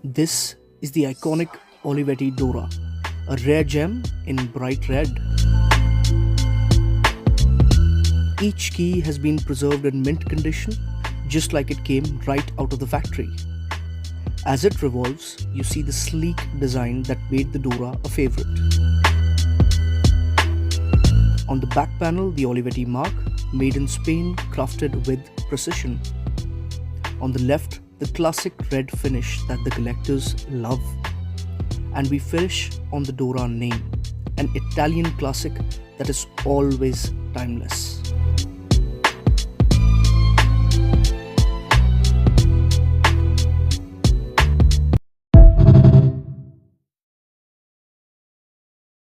This is the iconic Olivetti Dora, a rare gem in bright red. Each key has been preserved in mint condition, just like it came right out of the factory. As it revolves, you see the sleek design that made the Dora a favorite. On the back panel, the Olivetti mark, made in Spain, crafted with precision. On the left, the classic red finish that the collectors love. And we finish on the Dora name, an Italian classic that is always timeless.